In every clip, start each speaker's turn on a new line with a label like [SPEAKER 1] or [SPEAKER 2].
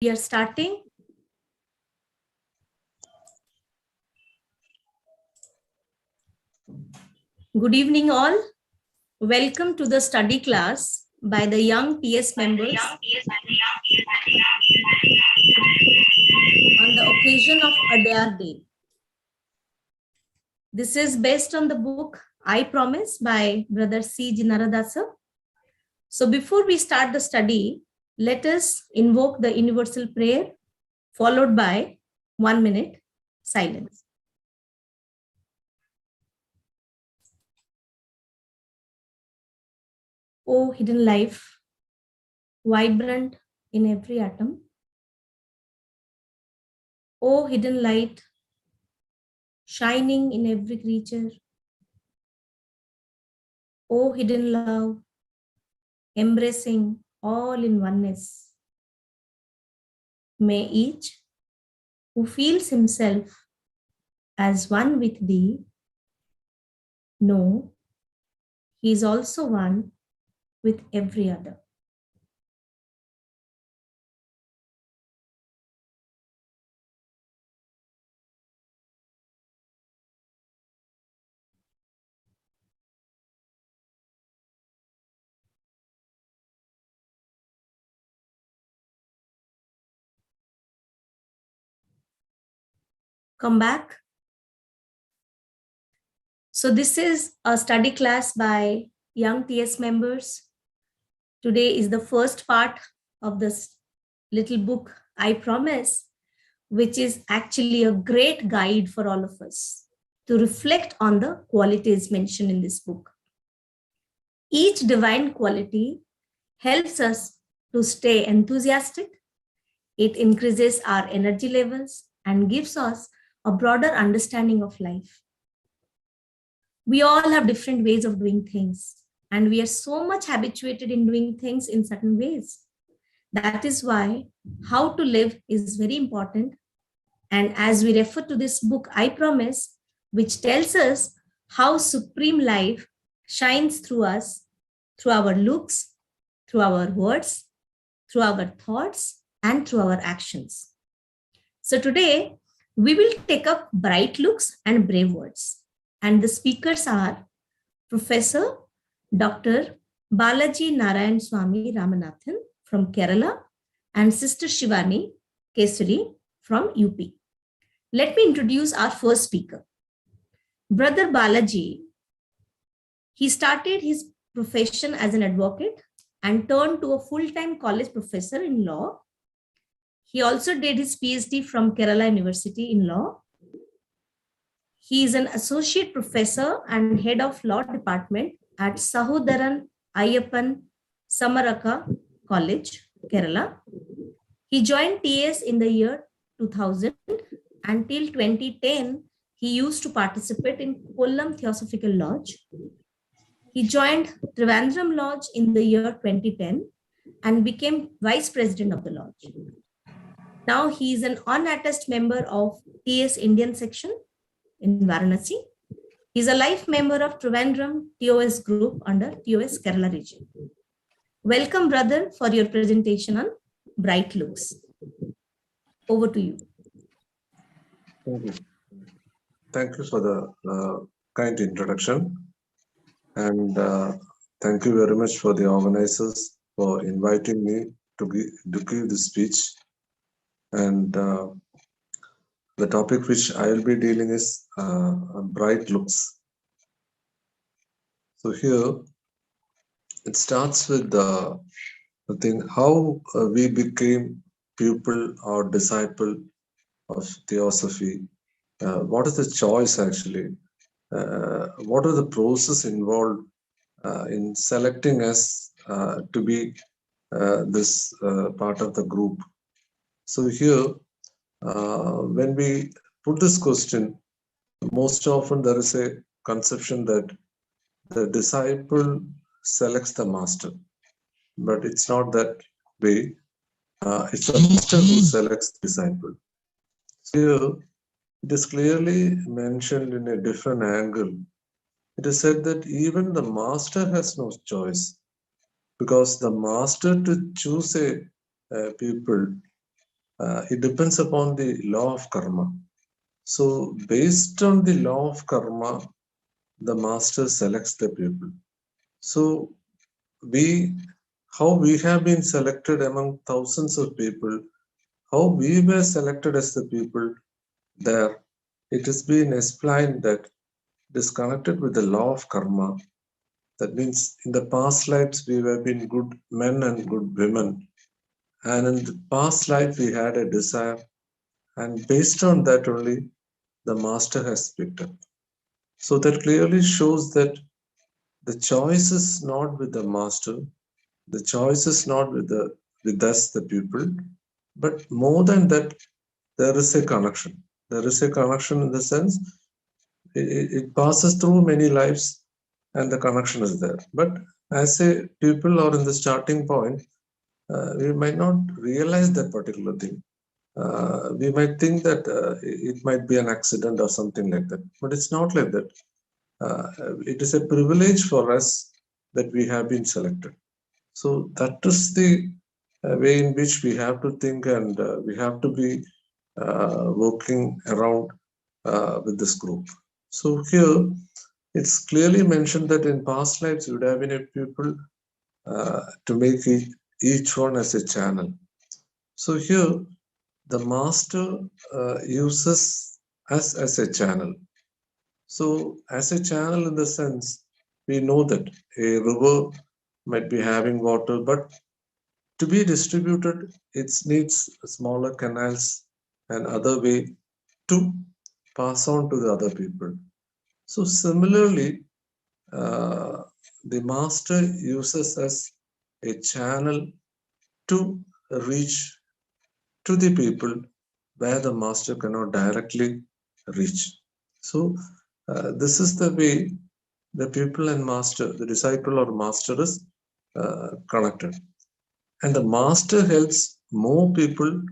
[SPEAKER 1] We are starting. Good evening all. Welcome to the study class by the young TS members on the occasion of Adyar Day. This is based on the book I Promise by Brother C. Jinaradasa. So before we start the study, let us invoke the universal prayer followed by 1 minute silence. O hidden life, vibrant in every atom. O hidden light, shining in every creature. O hidden love, embracing all in oneness. May each who feels himself as one with thee know he is also one with every other. Come back. So this is a study class by young TS members. Today is the first part of this little book, I Promise, which is actually a great guide for all of us to reflect on the qualities mentioned in this book. Each divine quality helps us to stay enthusiastic. It increases our energy levels and gives us a broader understanding of life. We all have different ways of doing things, and we are so much habituated in doing things in certain ways. That is why how to live is very important. And as we refer to this book, I Promise, which tells us how supreme life shines through us, through our looks, through our words, through our thoughts, and through our actions. So today, we will take up bright looks and brave words. And the speakers are Professor Dr. Balajinarayanswamy Ramanathan from Kerala and Sister Shivani Kesari from UP. Let me introduce our first speaker. Brother Balaji, he started his profession as an advocate and turned to a full-time college professor in law. He also did his PhD from Kerala University in law. He is an associate professor and head of law department at Sahodaran Ayyappan Samaraka College, Kerala. He joined TS in the year 2000. Until 2010, he used to participate in Kollam Theosophical Lodge. He joined Trivandrum Lodge in the year 2010 and became vice president of the lodge. Now he is an unattached member of TS Indian section in Varanasi. He is a life member of Trivandrum TOS group under TOS Kerala region. Welcome, brother, for your presentation on bright looks. Over to you.
[SPEAKER 2] Thank you. Thank you for the kind introduction. And thank you very much for the organizers for inviting me to give this speech. And the topic which I will be dealing is bright looks. So here it starts with the thing how we became pupil or disciple of theosophy. What is the choice actually? What are the process involved in selecting us to be this part of the group? So here, when we put this question, most often there is a conception that the disciple selects the master, but it's not that way. It's the master who selects the disciple. So here, it is clearly mentioned in a different angle. It is said that even the master has no choice, because the master to choose a pupil it depends upon the law of karma. So, based on the law of karma, the master selects the people. So, we how we have been selected among thousands of people, how we were selected as the people there, it has been explained that it is connected with the law of karma. That means in the past lives we have been good men and good women, and in the past life we had a desire, and based on that only the master has picked up. So that clearly shows that the choice is not with the master, the choice is not with us, the people, but more than that, there is a connection. There is a connection in the sense it passes through many lives and the connection is there. But as a people or in the starting point, we might not realize that particular thing. We might think that it might be an accident or something like that, but it's not like that. Uh, it is a privilege for us that we have been selected. So that is the way in which we have to think, and we have to be working around with this group. So here it's clearly mentioned that in past lives you would have been a people to make each one as a channel. So here the master uses us as a channel. So as a channel in the sense we know that a river might be having water, but to be distributed it needs smaller canals and other way to pass on to the other people. So similarly, uh, the master uses as a channel to reach to the people where the master cannot directly reach. So, this is the way the pupil and master, the disciple or master is connected. And the master helps more people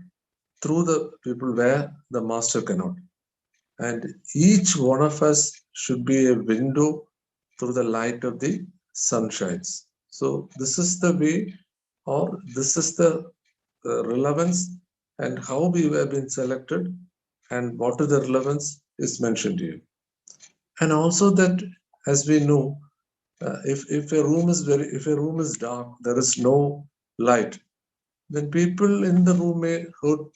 [SPEAKER 2] through the people where the master cannot. And each one of us should be a window through the light of the sunshines. So, this is the way, or this is the relevance and how we have been selected and what is the relevance is mentioned here. And also that as we know, if a room is if a room is dark, there is no light, then people in the room may hurt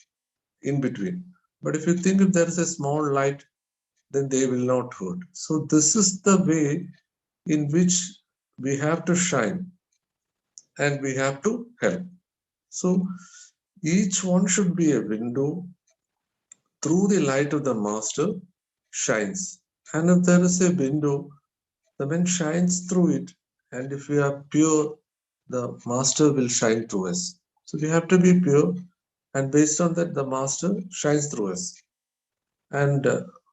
[SPEAKER 2] in between. But if you think if there is a small light, then they will not hurt. So this is the way in which we have to shine and we have to help. So each one should be a window through the light of the master shines. And if there is a window, the wind shines through it. And if we are pure, the master will shine through us. So we have to be pure. And based on that, the master shines through us. And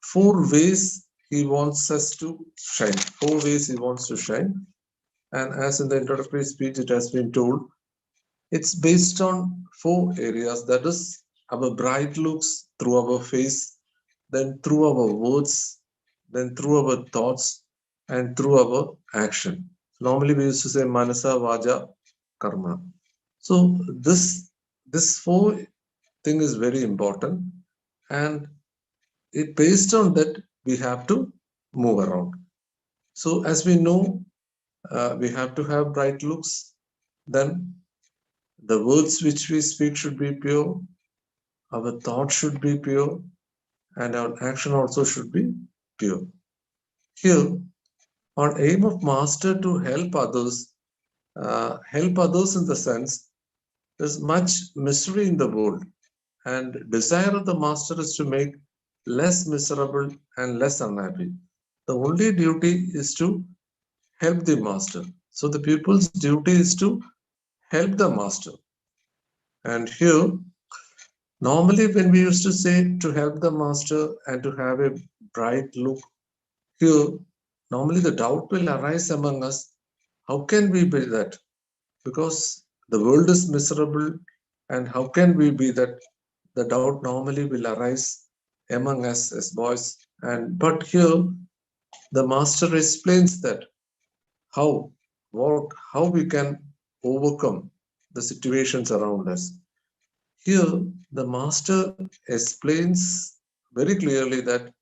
[SPEAKER 2] four ways he wants us to shine. Four ways he wants to shine. And as in the introductory speech, it has been told, it's based on four areas. That is our bright looks through our face, then through our words, then through our thoughts, and through our action. Normally we used to say manasa, vaja, karma. So this four thing is very important, and it based on that we have to move around. So as we know, we have to have bright looks. Then the words which we speak should be pure, our thought should be pure, and our action also should be pure. Here, our aim of master to help others in the sense there's much misery in the world, and desire of the master is to make less miserable and less unhappy. The only duty is to help the master. So the pupil's duty is to help the master. And here, normally when we used to say to help the master and to have a bright look, here, normally the doubt will arise among us. How can we be that? Because the world is miserable, and how can we be that? The doubt normally will arise among us as boys. And but here the master explains that how how we can overcome the situations around us. Here, the master explains very clearly that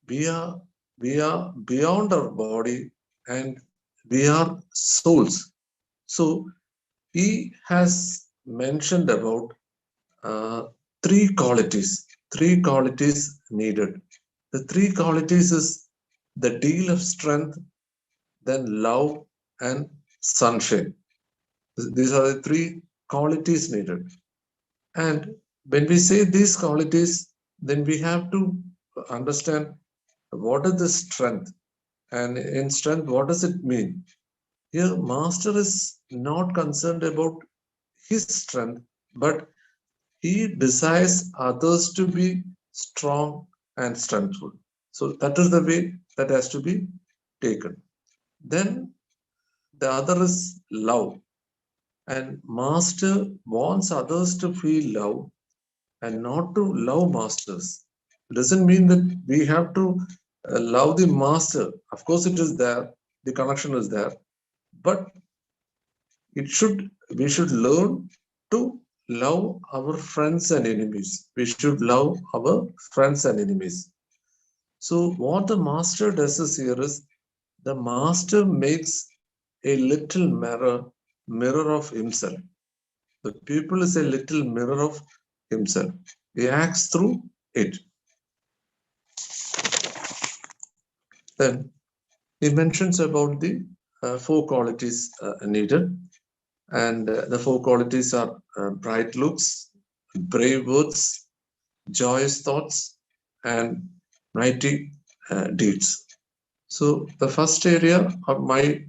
[SPEAKER 2] we are we are beyond our body and we are souls. So he has mentioned about uh, three qualities needed. The three qualities is the deal of strength, then love and sunshine. These are the three qualities needed. And when we say these qualities, then we have to understand what is the strength. And in strength, what does it mean? Here, master is not concerned about his strength, but he desires others to be strong and strengthful. So that is the way that has to be taken. Then the other is love. And master wants others to feel love and not to love masters. It doesn't mean that we have to love the master. Of course, it is there, the connection is there, but it should we should learn to love our friends and enemies. We should love our friends and enemies. So what the master does is here is the master makes a little mirror of himself. The pupil is a little mirror of himself. He acts through it. Then he mentions about the four qualities needed, and the four qualities are bright looks, brave words, joyous thoughts, and mighty deeds. So the first area of my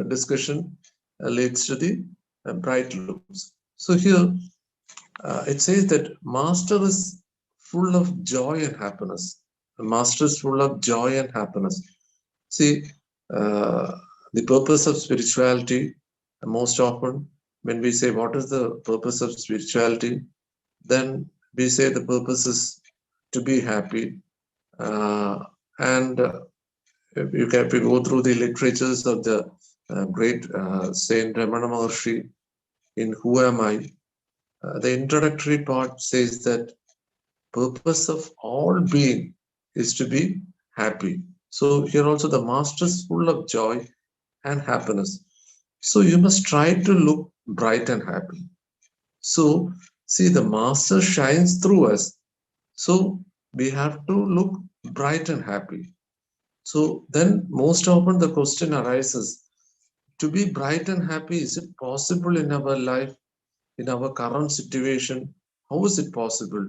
[SPEAKER 2] discussion leads to the bright looks. So here it says that master is full of joy and happiness. The master is full of joy and happiness. See, uh, the purpose of spirituality, most often when we say what is the purpose of spirituality, then we say the purpose is to be happy. And if you go through the literatures of the great Saint Ramana Maharshi in Who Am I, the introductory part says that purpose of all being is to be happy. So here also the master is full of joy and happiness. So you must try to look bright and happy. So see, the master shines through us. So we have to look bright and happy. So then most often the question arises, to be bright and happy, is it possible in our life, in our current situation? How is it possible?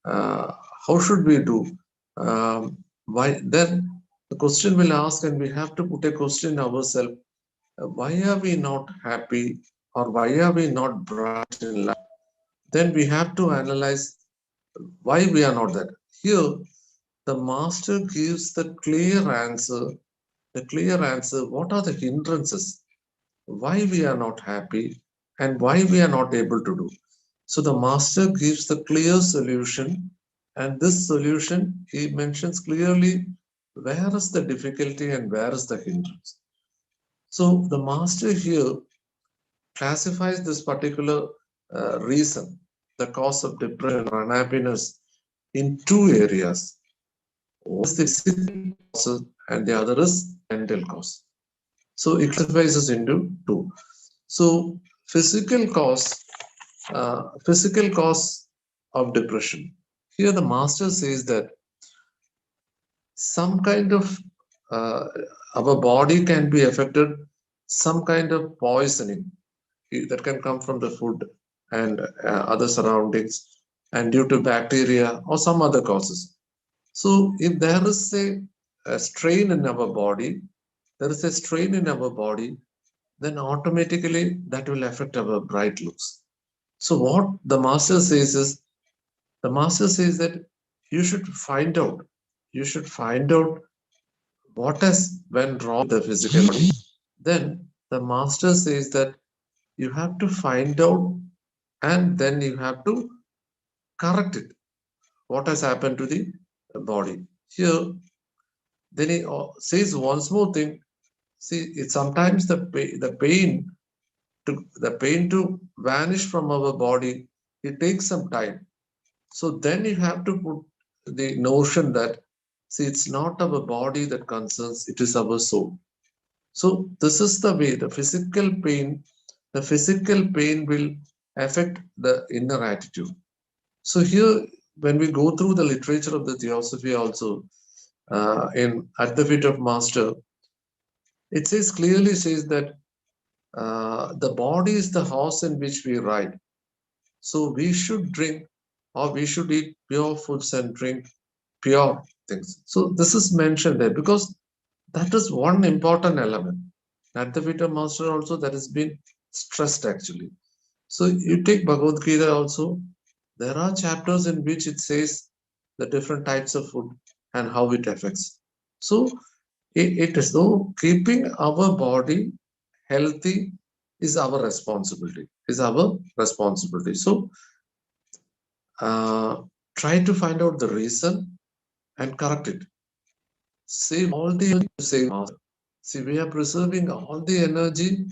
[SPEAKER 2] Uh, how should we do? Why then the question will ask, and we have to put a question ourselves: why are we not happy, or why are we not bright in life? Then we have to analyze why we are not that. Here, the master gives the clear answer. The clear answer: what are the hindrances? Why we are not happy and why we are not able to do. So the master gives the clear solution, and this solution he mentions clearly where is the difficulty and where is the hindrance. So the master here classifies this particular reason, the cause of depression or unhappiness, in two areas. One is the physical cause and the other is mental cause. So it classifies us into two. So physical cause, physical cause of depression. Here the master says that some kind of uh, our body can be affected, some kind of poisoning that can come from the food and other surroundings, and due to bacteria or some other causes. So if there is a strain in our body, there is a strain in our body, then automatically that will affect our bright looks. So what the master says is, the master says that you should find out what has went wrong with the physical body. Then the master says that you have to find out and then you have to correct it. What has happened to the body? Here, then he says once more thing. See, it's sometimes the pain to vanish from our body. it takes some time. So then you have to put the notion that, see, it's not our body that concerns, it is our soul. So this is the way the physical pain will affect the inner attitude. So here, when we go through the literature of the Theosophy also, in At the Feet of Master, it clearly says that the body is the horse in which we ride. So we should drink, or we should eat pure foods and drink pure things. So this is mentioned there because that is one important element. At the Feet of Master also, that has been stressed actually. So you take Bhagavad Gita also, there are chapters in which it says the different types of food and how it affects. So it is though keeping our body healthy is our responsibility. So try to find out the reason and correct it. Save all the energy to save master. See, we are preserving all the energy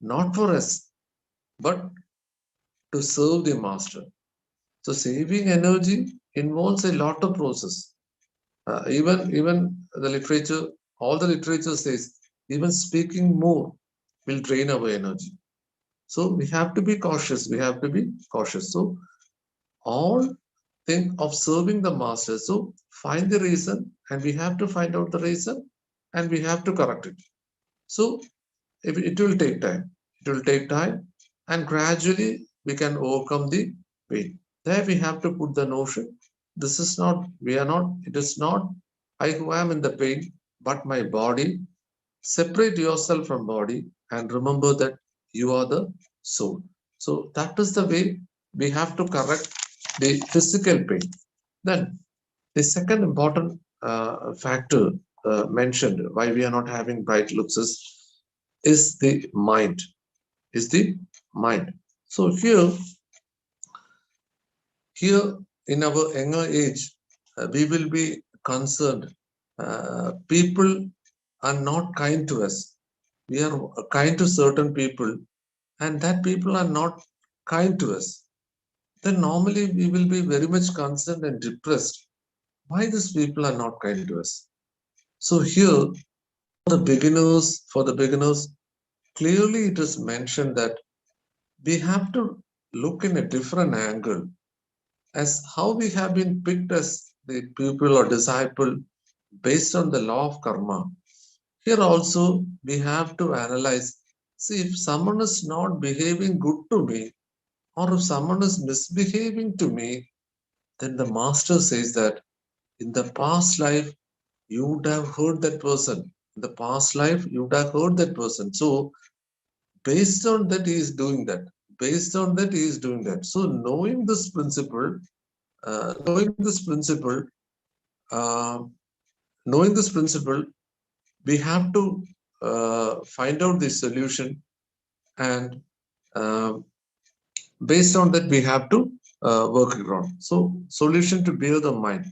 [SPEAKER 2] not for us, but to serve the master. So saving energy involves a lot of process. Even the literature, all the literature says, even speaking more will drain our energy. So we have to be cautious. So all think of serving the master. So find the reason, and we have to find out the reason, and we have to correct it. So it will take time. It will take time, and gradually we can overcome the pain. There we have to put the notion. This is not, we are not, it is not I who am in the pain, but my body. Separate yourself from body and remember that you are the soul. So that is the way we have to correct the physical pain. Then the second important factor mentioned why we are not having bright looks is the mind. Is the mind. So here in our younger age, we will be concerned. People are not kind to us. We are kind to certain people, and that people are not kind to us. Then normally we will be very much concerned and depressed. Why these people are not kind to us? So here, for the beginners, clearly it is mentioned that we have to look in a different angle as how we have been picked as the pupil or disciple based on the law of karma. Here also we have to analyze, see, if someone is not behaving good to me, or if someone is misbehaving to me, then the master says that in the past life you would have heard that person. In the past life you would have heard that person. So based on that he is doing that. Based on that he is doing that. So knowing this principle, uh, knowing this principle, uh, knowing this principle, we have to find out the solution, and uh, based on that we have to work it on. So solution to bear the mind.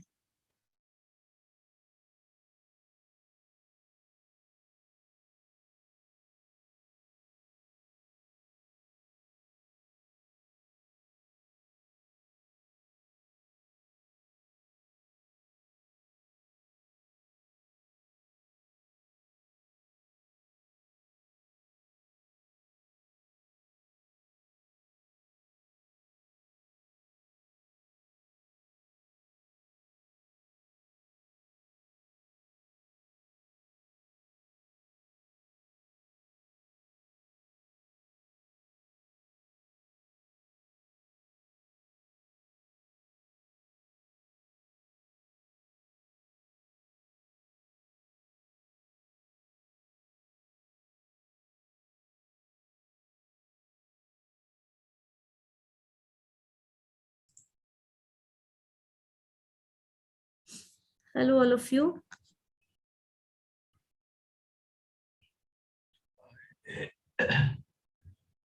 [SPEAKER 1] Hello, all of you.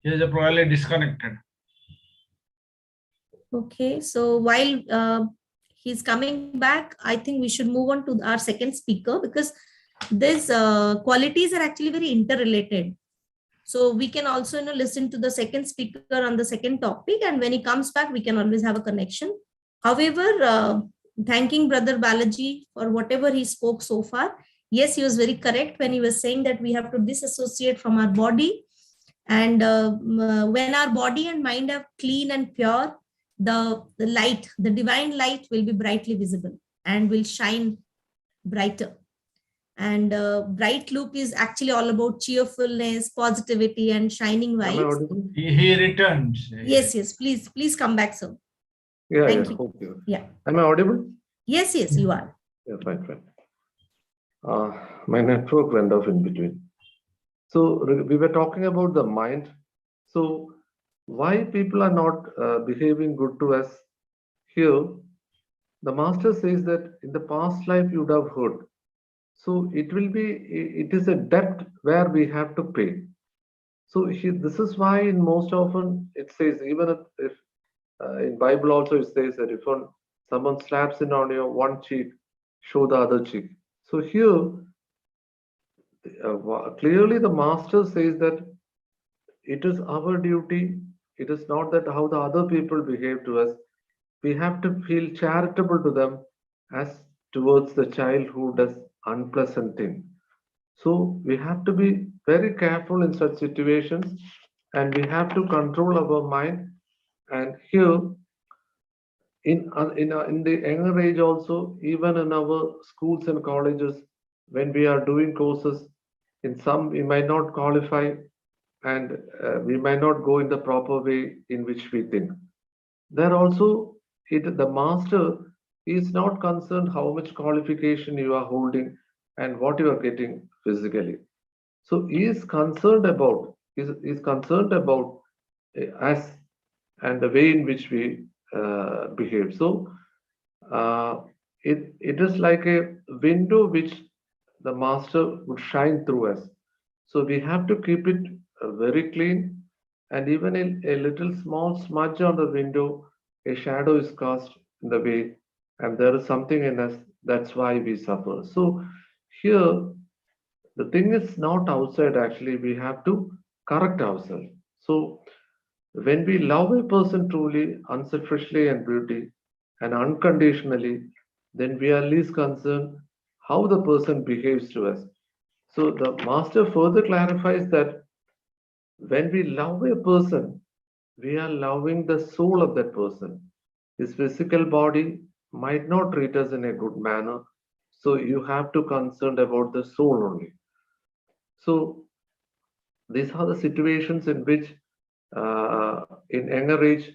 [SPEAKER 3] He is probably disconnected.
[SPEAKER 1] Okay, so while he's coming back, I think we should move on to our second speaker because these qualities are actually very interrelated. So we can also listen to the second speaker on the second topic, and when he comes back, we can always have a connection. However, thanking Brother Balaji for whatever he spoke so far. Yes, he was very correct when he was saying that we have to disassociate from our body. And when our body and mind are clean and pure, the light, the divine light will be brightly visible and will shine brighter. And bright loop is actually all about cheerfulness, positivity, and shining
[SPEAKER 2] Am I
[SPEAKER 1] vibes.
[SPEAKER 2] audible?
[SPEAKER 3] He returns.
[SPEAKER 1] Yes, please come back, sir.
[SPEAKER 2] Yeah,
[SPEAKER 1] Thank
[SPEAKER 2] yeah.
[SPEAKER 1] you.
[SPEAKER 2] Okay.
[SPEAKER 1] Yeah.
[SPEAKER 2] Am I audible?
[SPEAKER 1] Yes, you are.
[SPEAKER 2] Yeah, fine. My network went off in between. So we were talking about the mind. So why people are not behaving good to us here? The master says that in the past life you would have heard. So it is a debt where we have to pay. So this is why in most often it says, even if in Bible also it says that if someone slaps in on your one cheek, show the other cheek. So here clearly the master says that it is our duty. It is not that how the other people behave to us. We have to feel charitable to them as towards the child who does unpleasant thing. So we have to be very careful in such situations, and we have to control our mind. And here, in the younger age also, even in our schools and colleges, when we are doing courses, in some we might not qualify, and we might not go in the proper way in which we think. There also, the master is not concerned how much qualification you are holding and what you are getting physically. So he is concerned about us and the way in which we behave. So it is like a window which the master would shine through us. So we have to keep it very clean, and even a little small smudge on the window, a shadow is cast in the way, and there is something in us. That's why we suffer. So here, the thing is not outside. Actually, we have to correct ourselves. So when we love a person truly, unselfishly, and beauty, and unconditionally, then we are least concerned how the person behaves to us. So the master further clarifies that when we love a person, we are loving the soul of that person. His physical body might not treat us in a good manner, so you have to concern about the soul only. So these are the situations in which, in younger age,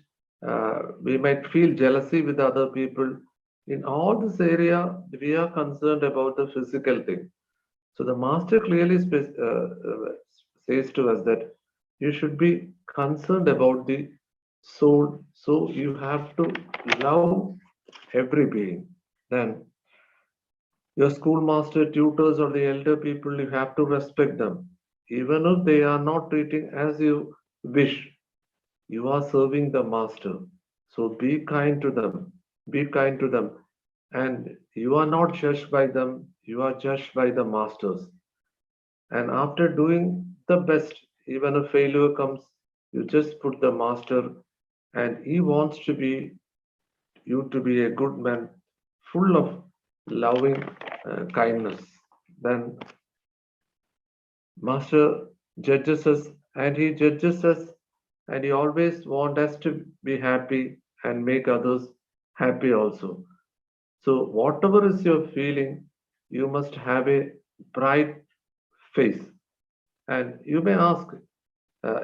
[SPEAKER 2] we might feel jealousy with other people. In all this area, we are concerned about the physical thing. So the master clearly says to us that you should be concerned about the soul. So you have to love every being. Then your schoolmaster, tutors, or the elder people, you have to respect them. Even if they are not treating as you wish, you are serving the master. So be kind to them. Be kind to them. And you are not judged by them, you are judged by the masters. And after doing the best, even if failure comes, you just put the master, and he wants to be you to be a good man, full of loving kindness. Then master judges us, and he judges us, and he always wants us to be happy and make others happy also. So whatever is your feeling, you must have a bright face. And you may ask,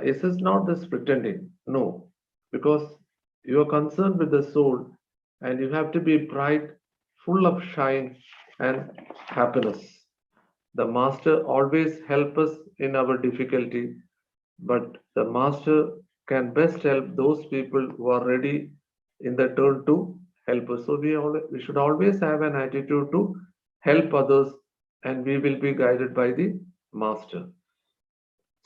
[SPEAKER 2] is this not this pretending? No, because you are concerned with the soul, and you have to be bright, full of shine and happiness. The master always helps us in our difficulty, but the master can best help those people who are ready in the turn to help us. So we should always have an attitude to help others, and we will be guided by the master.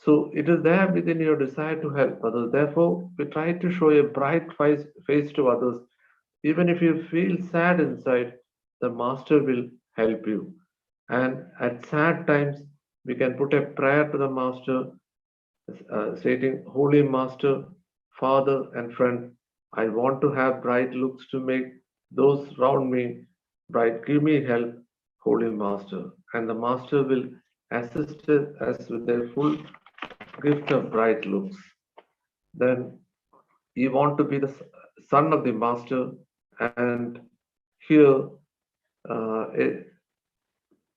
[SPEAKER 2] So it is there within your desire to help others. Therefore, we try to show a bright face to others. Even if you feel sad inside, the master will help you. And at sad times, we can put a prayer to the master. stating, Holy Master, Father and friend, I want to have bright looks to make those round me bright. Give me help, Holy Master. And the Master will assist us with their full gift of bright looks. Then you want to be the son of the Master, and here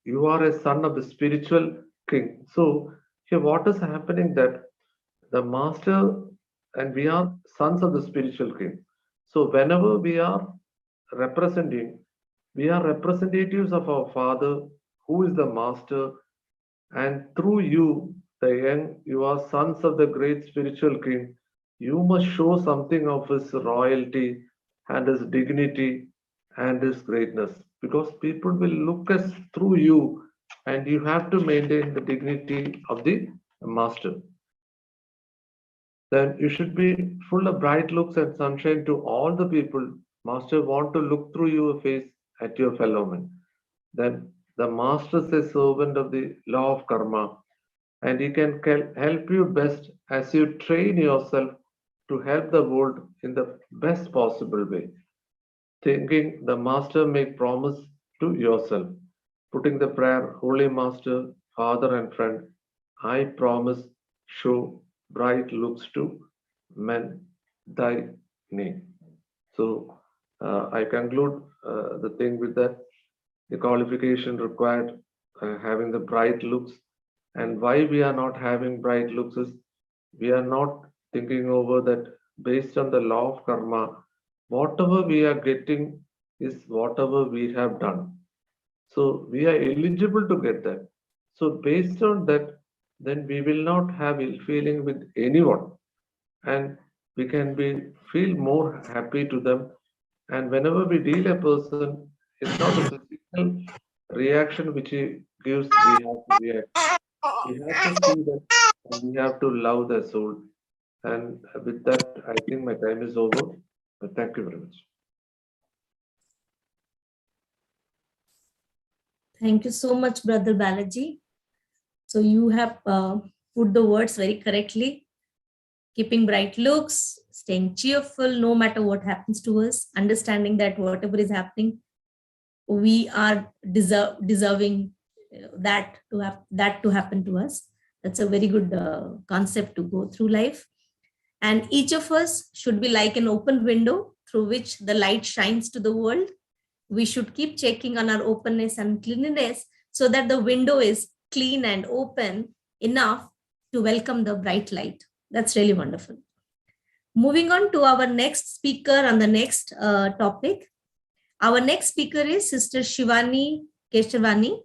[SPEAKER 2] you are a son of the spiritual king. So here what is happening that the master and we are sons of the spiritual king. So whenever we are representing, we are representatives of our father who is the master, and through you, the young, you are sons of the great spiritual king. You must show something of his royalty and his dignity and his greatness, because people will look us through you, and you have to maintain the dignity of the master. Then you should be full of bright looks and sunshine to all the people. Master want to look through your face at your fellow men. Then the master is a servant of the law of karma, and he can help you best as you train yourself to help the world in the best possible way. Thinking the master make promise to yourself, putting the prayer, Holy Master, Father and friend, I promise show bright looks to men thy name. So I conclude the thing with that. The qualification required having the bright looks, and why we are not having bright looks is we are not thinking over that based on the law of karma, whatever we are getting is whatever we have done. So we are eligible to get that. So based on that, then we will not have ill feeling with anyone, and we can feel more happy to them. And whenever we deal a person, it's not a physical reaction which he gives, we have to react. We have to see that, and we have to love the soul. And with that, I think my time is over. But thank you very much.
[SPEAKER 1] Thank you so much, Brother Balaji. So you have put the words very correctly. Keeping bright looks, staying cheerful no matter what happens to us, understanding that whatever is happening, we are deserving that to happen to us. That's a very good concept to go through life. And each of us should be like an open window through which the light shines to the world. We should keep checking on our openness and cleanliness so that the window is clean and open enough to welcome the bright light. That's really wonderful. Moving on to our next speaker on the next topic. Our next speaker is Sister Shivani Kesari.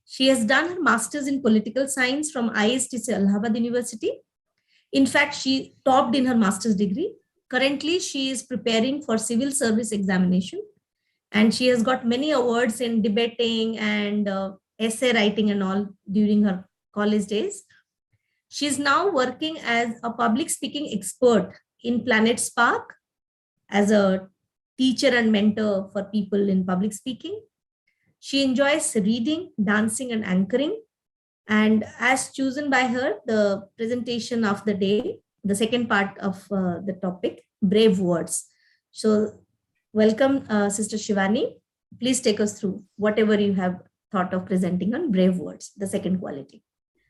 [SPEAKER 1] She has done her master's in political science from ISTC Allahabad University. In fact, she topped in her master's degree. Currently, she is preparing for civil service examination, and she has got many awards in debating and essay writing and all during her college days. She is now working as a public speaking expert in Planet Spark as a teacher and mentor for people in public speaking. She enjoys reading, dancing, and anchoring. And as chosen by her, the presentation of the day, the second part of the topic, brave words. So welcome, Sister Shivani. Please take us through whatever you have thought of presenting on brave words, the second quality.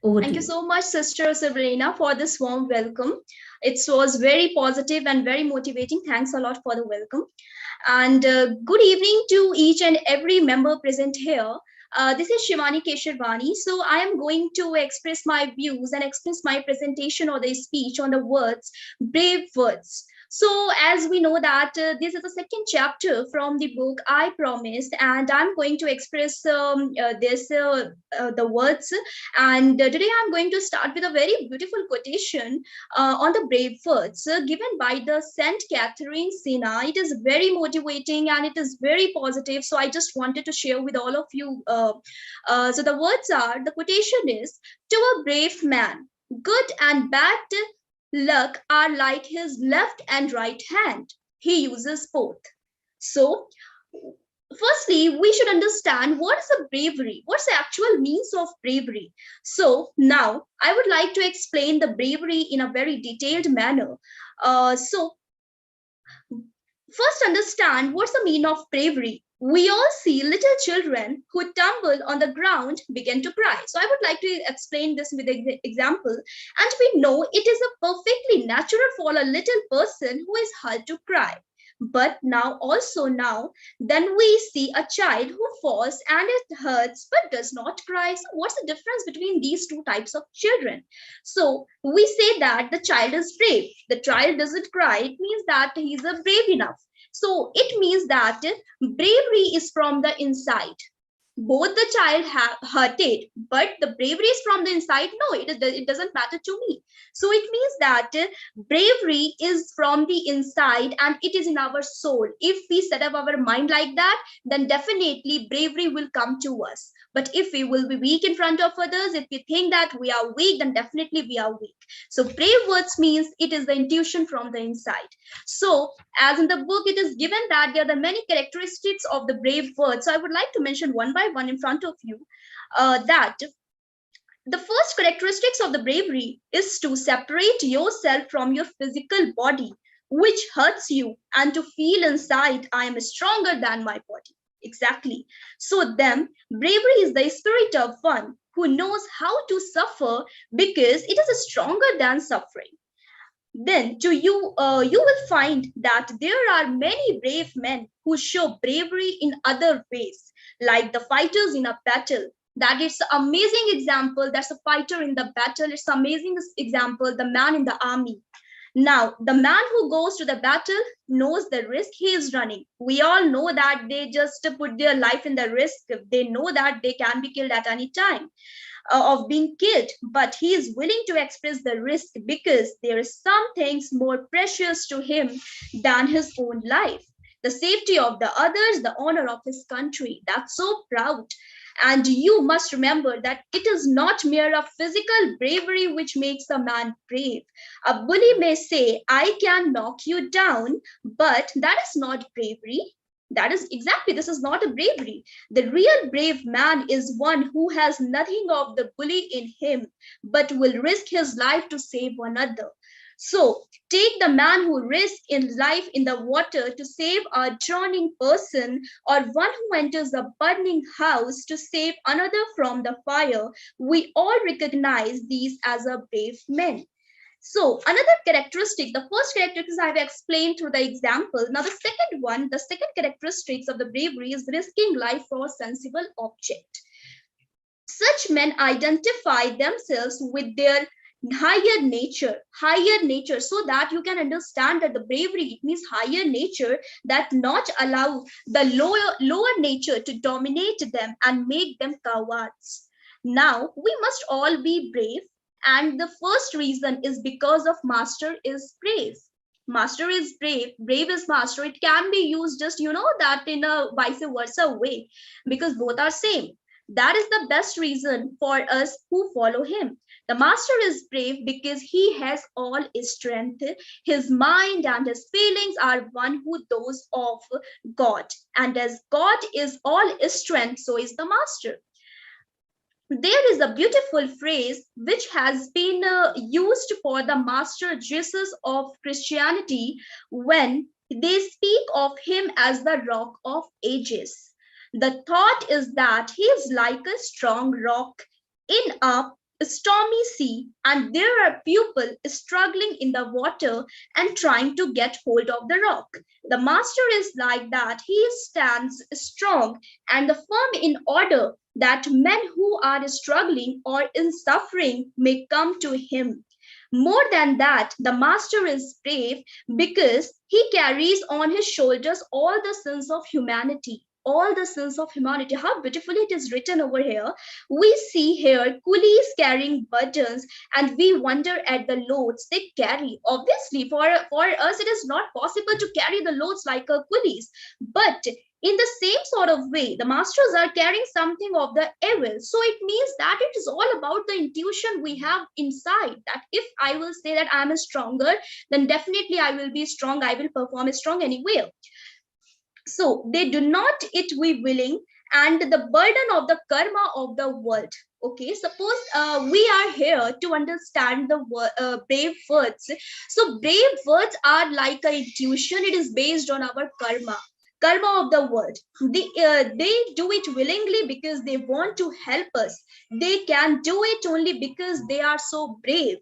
[SPEAKER 4] Thank you so much, Sister Suvralina, for this warm welcome. It was very positive and very motivating. Thanks a lot for the welcome. And good evening to each and every member present here. This is Shivani Kesari. So I am going to express my views and express my presentation or the speech on the words, brave words. So as we know that this is the second chapter from the book I Promised, and I'm going to express the words. And today I'm going to start with a very beautiful quotation on the brave words given by the Saint Catherine Sina. It is very motivating and it is very positive. So I just wanted to share with all of you. So the words are, the quotation is, to a brave man, good and bad luck are like his left and right hand. He uses both. So firstly, we should understand what is a bravery, what's the actual means of bravery. So now I would like to explain the bravery in a very detailed manner. So first understand what's the meaning of bravery. We all see little children who tumble on the ground begin to cry. So I would like to explain this with an example. And we know it is a perfectly natural for a little person who is hurt to cry. But now, then we see a child who falls and it hurts but does not cry. So what's the difference between these two types of children? So we say that the child is brave. The child doesn't cry. It means that he's a brave enough. So it means that bravery is from the inside. Both the child have hurted, but the bravery is from the inside. No, it doesn't matter to me. So it means that bravery is from the inside and it is in our soul. If we set up our mind like that, then definitely bravery will come to us. But if we will be weak in front of others, if we think that we are weak, then definitely we are weak. So brave words means it is the intuition from the inside. So as in the book, it is given that there are the many characteristics of the brave words. So I would like to mention one by one in front of you that the first characteristics of the bravery is to separate yourself from your physical body, which hurts you, and to feel inside, I am stronger than my body. Exactly. So then, bravery is the spirit of one who knows how to suffer because it is stronger than suffering. Then to you, you will find that there are many brave men who show bravery in other ways, like the fighters in a battle. That is amazing example. That's a fighter in the battle. It's amazing example. The man in the army. Now, the man who goes to the battle knows the risk he is running. We all know that they just put their life in the risk. They know that they can be killed at any time of being killed, but he is willing to express the risk because there is some things more precious to him than his own life. The safety of the others, the honor of his country. That's so proud. And you must remember that it is not mere of physical bravery which makes a man brave. A bully may say, I can knock you down, but that is not bravery. That is exactly, this is not a bravery. The real brave man is one who has nothing of the bully in him, but will risk his life to save another. So take the man who risks in life in the water to save a drowning person, or one who enters a burning house to save another from the fire. We all recognize these as a brave men. So another characteristic, the first characteristics I have explained through the example. Now the second one, the second characteristics of the bravery is risking life for a sensible object. Such men identify themselves with their higher nature, so that you can understand that the bravery, it means higher nature that not allow the lower nature to dominate them and make them cowards. Now we must all be brave, and the first reason is because of master is brave. Master is brave, brave is master. It can be used just, that in a vice versa way, because both are same. That is the best reason for us who follow him. The master is brave because he has all his strength. His mind and his feelings are one who those of God. And as God is all his strength, so is the master. There is a beautiful phrase which has been used for the master Jesus of Christianity when they speak of him as the rock of ages. The thought is that he is like a strong rock in a stormy sea, and there are people struggling in the water and trying to get hold of the rock. The master is like that. He stands strong and firm in order that men who are struggling or in suffering may come to him. More than that, the master is brave because he carries on his shoulders all the sins of humanity. All the sins of humanity. How beautifully it is written over here. We see here coolies carrying burdens, and we wonder at the loads they carry. Obviously, for us, it is not possible to carry the loads like a coolies. But in the same sort of way, the masters are carrying something of the evil. So it means that it is all about the intuition we have inside, that if I will say that I am stronger, then definitely I will be strong. I will perform strong anyway. So they do not it we willing, and the burden of the karma of the world. Okay, suppose we are here to understand the brave words. So brave words are like a intuition. It is based on our karma of the world. They do it willingly because they want to help us. They can do it only because they are so brave.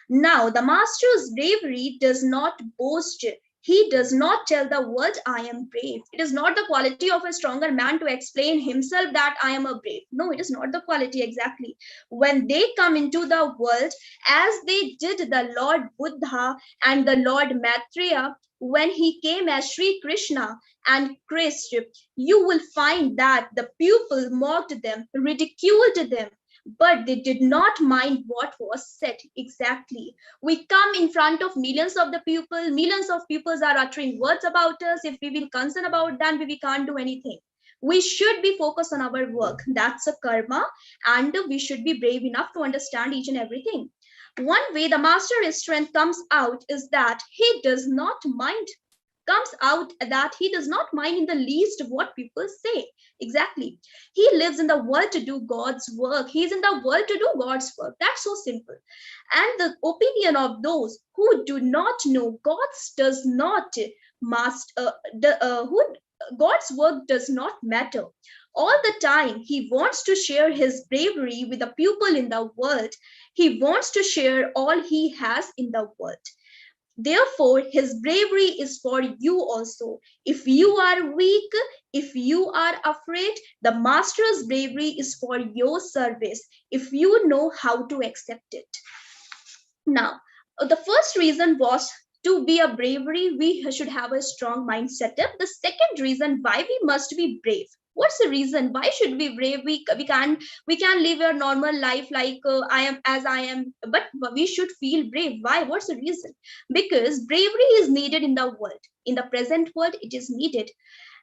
[SPEAKER 4] Now the master's bravery does not boast. He does not tell the world, I am brave. It is not the quality of a stronger man to explain himself that I am a brave. No, it is not the quality exactly. When they come into the world, as they did the Lord Buddha and the Lord Maitreya, when he came as Sri Krishna and Christ, you will find that the people mocked them, ridiculed them, but they did not mind what was said exactly. We come in front of millions of the people, millions of people are uttering words about us. If we will concern about them, we can't do anything. We should be focused on our work. That's a karma, and we should be brave enough to understand each and everything. One way the master's strength comes out is that he does not mind in the least what people say. Exactly. He lives in the world to do God's work. He's in the world to do God's work. That's so simple. And the opinion of those who do not know God's does not God's work does not matter. All the time, he wants to share his bravery with the people in the world. He wants to share all he has in the world. Therefore, his bravery is for you also. If you are weak, if you are afraid, the master's bravery is for your service, if you know how to accept it. Now, the first reason was to be a bravery, we should have a strong mind setup. The second reason why we must be brave. What's the reason? Why should we be brave? We can live a normal life like I am as I am, but we should feel brave. Why? What's the reason? Because bravery is needed in the world. In the present world, it is needed.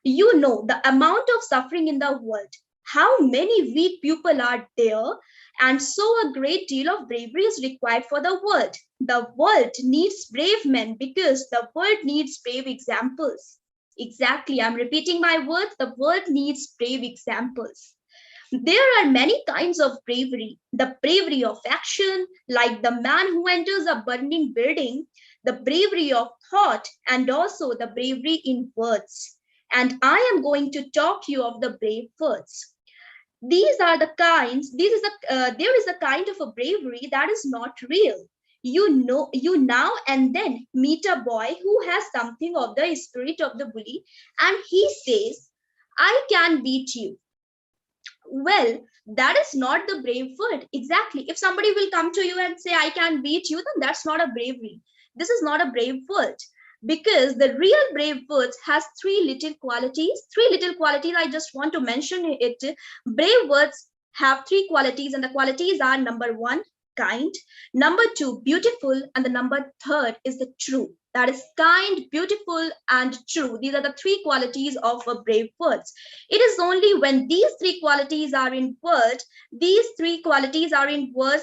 [SPEAKER 4] You know the amount of suffering in the world. How many weak people are there? And so a great deal of bravery is required for the world. The world needs brave men because the world needs brave examples. Exactly, I'm repeating my words. The world needs brave examples. There are many kinds of bravery. The bravery of action, like the man who enters a burning building, the bravery of thought, and also the bravery in words. And I am going to talk to you of the brave words. These are the kinds, there is a kind of a bravery that is not real. You now and then meet a boy who has something of the spirit of the bully, and he says, I can beat you. Well, that is not the brave word. Exactly. If somebody will come to you and say, I can beat you, then that's not a bravery. This is not a brave word. Because the real brave words has three little qualities. I just want to mention it. Brave words have three qualities, and the qualities are: number one, kind; number two, beautiful; and the number third is the true. That is kind, beautiful, and true. These are the three qualities of a brave words. It is only when these three qualities are in words,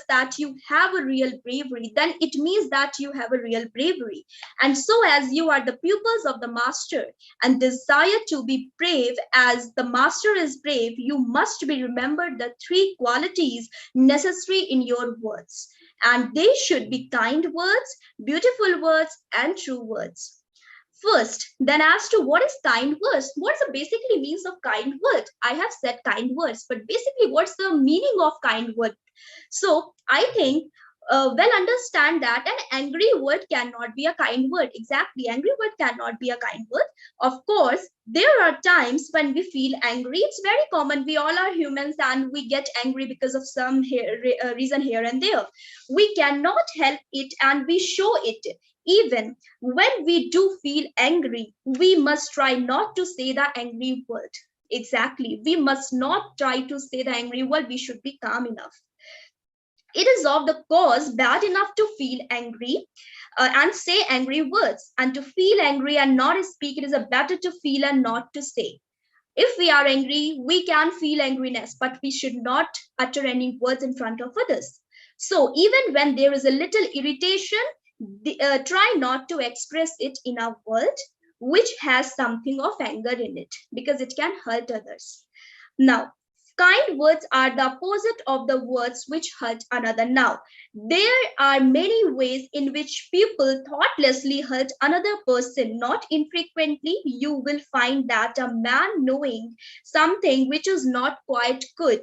[SPEAKER 4] that you have a real bravery. Then it means that you have a real bravery. And so, as you are the pupils of the master and desire to be brave as the master is brave, you must be remembered the three qualities necessary in your words. And they should be kind words, beautiful words, and true words. First, then as to what is kind words, what's the basically means of kind word? I have said kind words, but basically what's the meaning of kind word? So I think well understand that an angry word cannot be a kind word. Exactly, angry word cannot be a kind word. Of course, there are times when we feel angry. It's very common. We all are humans and we get angry because of some reason here and there. We cannot help it and we show it. Even when we do feel angry, we must try not to say the angry word. Exactly. We must not try to say the angry word. We should be calm enough. It is of the cause bad enough to feel angry and say angry words. And to feel angry and not speak, it is a better to feel and not to say. If we are angry, we can feel angriness, but we should not utter any words in front of others. So even when there is a little irritation, try not to express it in a word. which has something of anger in it, because it can hurt others. Now, kind words are the opposite of the words which hurt another. Now, there are many ways in which people thoughtlessly hurt another person. Not infrequently, you will find that a man knowing something which is not quite good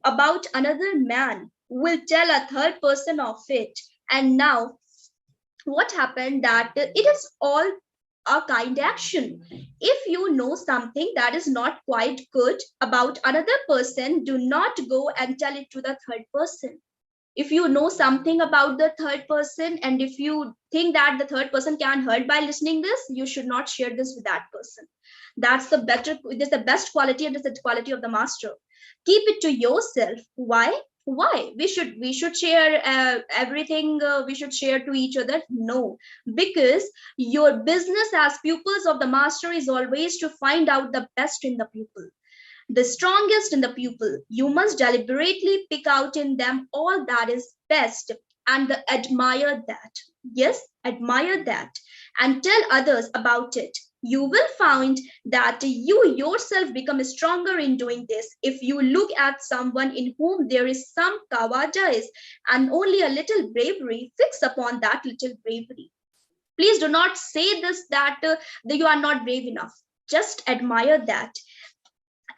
[SPEAKER 4] about another man will tell a third person of it. And now, what happened that it is all a kind action. If you know something that is not quite good about another person, do not go and tell it to the third person. If you know something about the third person, and if you think that the third person can hurt by listening this, you should not share this with that person. That's the best quality, and it's the quality of the master. Keep it to yourself. Why we should share everything, we should share to each other? No, because your business as pupils of the master is always to find out the best in the pupil, the strongest in the pupil. You must deliberately pick out in them all that is best, and admire that. Yes, admire that, and tell others about it. You will find that you yourself become stronger in doing this. If you look at someone in whom there is some cowardice and only a little bravery, fix upon that little bravery. Please do not say this that you are not brave enough. Just admire that.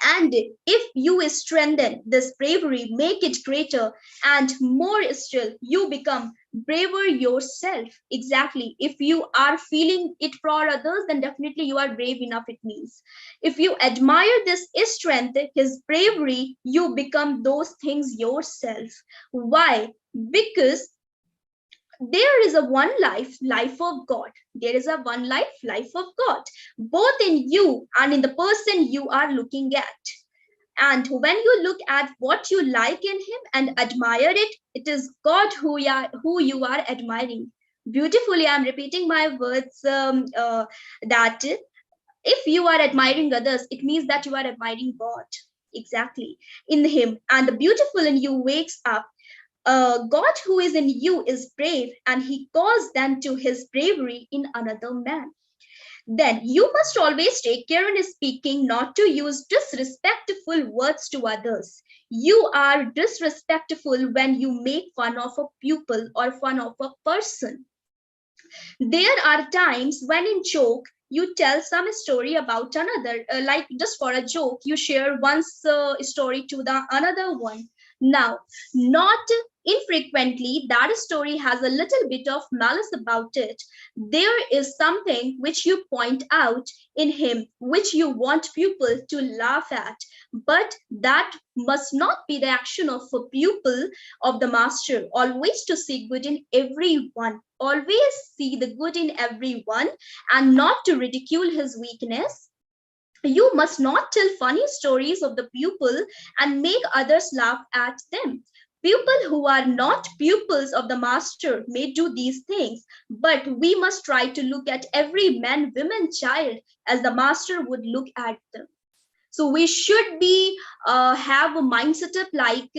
[SPEAKER 4] And if you strengthen this bravery, make it greater and more still, you become braver yourself. Exactly. If you are feeling it for others, then definitely you are brave enough, it means. If you admire this strength, his bravery, you become those things yourself. Why? Because there is a one life of God. There is a one life of God, both in you and in the person you are looking at. And when you look at what you like in him and admire it, it is God who you are admiring. Beautifully, I'm repeating my words, that if you are admiring others, it means that you are admiring God. Exactly, in him. And the beautiful in you wakes up. God who is in you is brave, and he calls them to his bravery in another man. Then you must always take care in speaking not to use disrespectful words to others. You are disrespectful when you make fun of a pupil or fun of a person. There are times when in joke you tell some story about another, like just for a joke, you share one's story to the another one. Now, not infrequently, that story has a little bit of malice about it. There is something which you point out in him, which you want people to laugh at. But that must not be the action of a pupil of the master. Always to see good in everyone. Always see the good in everyone and not to ridicule his weakness. You must not tell funny stories of the pupil and make others laugh at them. People who are not pupils of the master may do these things, but we must try to look at every man, woman, child as the master would look at them. So we should be have a mindset of like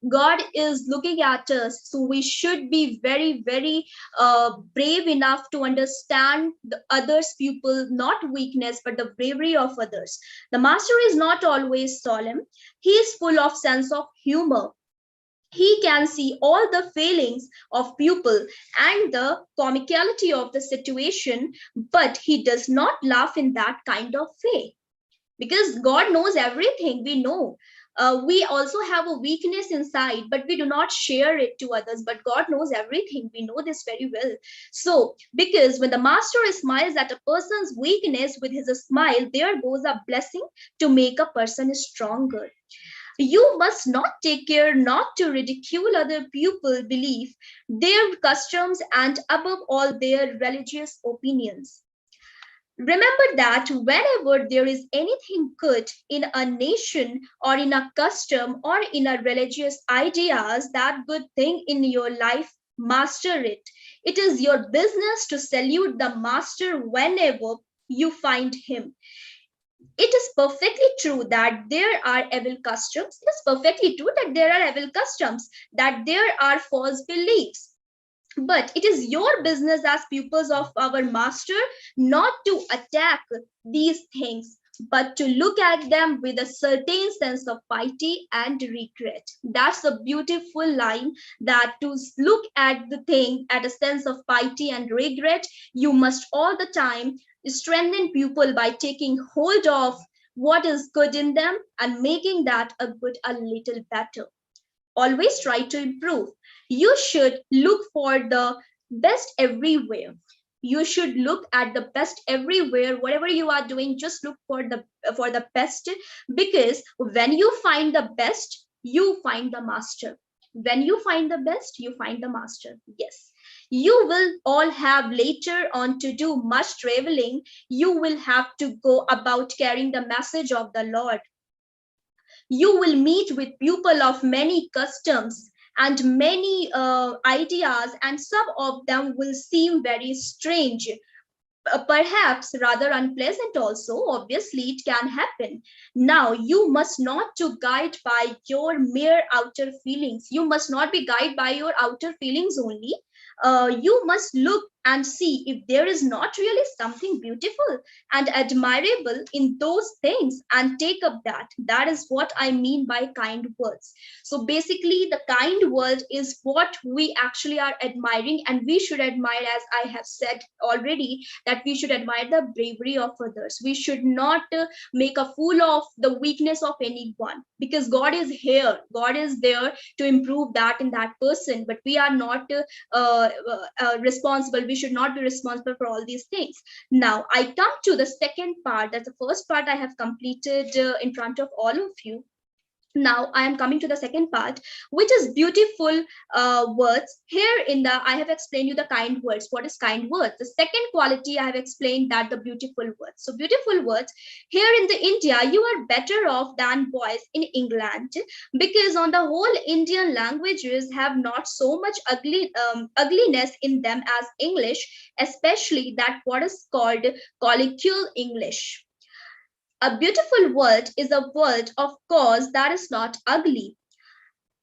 [SPEAKER 4] God is looking at us. So we should be very brave enough to understand the others' pupil, not weakness, but the bravery of others. The master is not always solemn. He is full of sense of humor. He can see all the failings of pupil and the comicality of the situation, but he does not laugh in that kind of way. Because God knows everything, we know. We also have a weakness inside, but we do not share it to others. But God knows everything. We know this very well. So, because when the master smiles at a person's weakness with his smile, there goes a blessing to make a person stronger. You must not take care not to ridicule other people' belief, their customs, and above all, their religious opinions. Remember that whenever there is anything good in a nation or in a custom or in a religious ideas, that good thing in your life, master it. It is your business to salute the master whenever you find him. It is perfectly true that there are evil customs. It is perfectly true that there are evil customs, that there are false beliefs. But it is your business as pupils of our master not to attack these things, but to look at them with a certain sense of piety and regret. That's a beautiful line, that to look at the thing at a sense of piety and regret, you must all the time strengthen pupil by taking hold of what is good in them and making that a good a little better. Always try to improve. You should look for the best everywhere. You should look at the best everywhere. Whatever you are doing, just look for the best, because when you find the best, you find the master. When you find the best, you find the master. Yes. You will all have later on to do much traveling. You will have to go about carrying the message of the Lord. You will meet with people of many customs and many ideas, and some of them will seem very strange, perhaps rather unpleasant also. Obviously it can happen. Now you must not to guide by your mere outer feelings. You must not be guided by your outer feelings only. You must look and see if there is not really something beautiful and admirable in those things, and take up that. That is what I mean by kind words. So basically the kind word is what we actually are admiring, and we should admire, as I have said already, that we should admire the bravery of others. We should not make a fool of the weakness of anyone, because God is here, God is there to improve that in that person, but we are not responsible. We should not be responsible for all these things. Now I come to the second part. That's the first part I have completed in front of all of you. Now I am coming to the second part, which is beautiful words. Here in the, I have explained you the kind words. What is kind words? The second quality I have explained, that the beautiful words. So beautiful words, here in the India, you are better off than boys in England, because on the whole Indian languages have not so much ugliness in them as English, especially that what is called colloquial English. A beautiful word is a word, of course, that is not ugly.